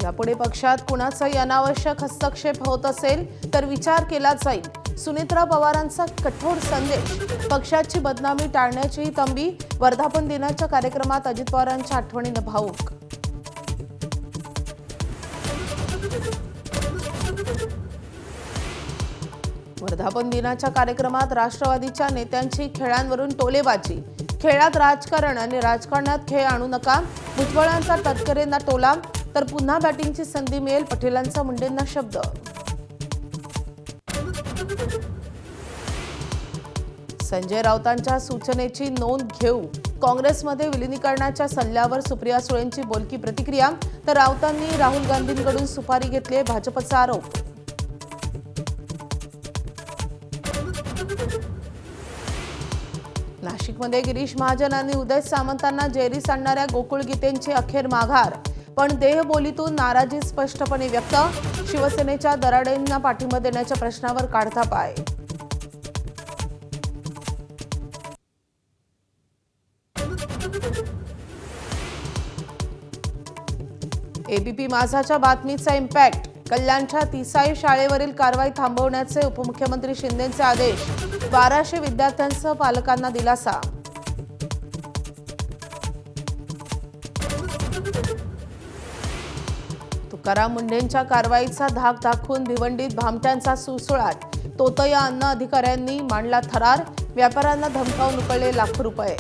यापुढे पक्षात कुणाचाही अनावश्यक हस्तक्षेप होत असेल तर विचार केला जाईल। सुनेत्रा पवारांचा कठोर संदेश। पक्षाची बदनामी टाळण्याची तंबी। वर्धापन दिनाच्या कार्यक्रमात अजित पवारांच्या आठवणीनं भावूक। वर्धापन दिनाच्या कार्यक्रमात राष्ट्रवादीच्या नेत्यांची खेळांवरून टोलेबाजी। खेळात राजकारण आणि राजकारणात खेळ आणू नका। भुजबळांचा तटकरेंना टोला तर पुन्हा बॅटिंगची संधी मिळेल, पटेलांचा मुंडेंना शब्द। संजय राऊतांच्या सूचनेची नोंद घेऊ। काँग्रेसमध्ये विलीनीकरणाच्या सल्ल्यावर सुप्रिया सुळेंची बोलकी प्रतिक्रिया तर राऊतांनी राहुल गांधींकडून सुपारी घेतली, भाजपचा आरोप। नाशिकमध्ये गिरीश महाजन आणि उदय सामंतांना जेरी सांडणाऱ्या गोकुळ गीतेंची अखेर माघार, पण देहबोलीतून नाराजी स्पष्टपणे व्यक्त। शिवसेनेच्या दराडेंना पाठिंबा देण्याच्या प्रश्नावर काढता पाय। एबीपी माझाच्या बातमीचा इम्पॅक्ट। कल्याणच्या तिसाई शाळेवरील कारवाई थांबवण्याचे उपमुख्यमंत्री शिंदेंचे आदेश। 1200 विद्यार्थ्यांसह पालकांना दिलासा। तुकाराम मुंढेंच्या कारवाईचा धाक दाखवून भिवंडीत भामट्यांचा सुळसुळाट। तोतया अन्न अधिकाऱ्यांनी मांडला थरार। व्यापाऱ्यांना धमकावून उकळले लाखो रुपये।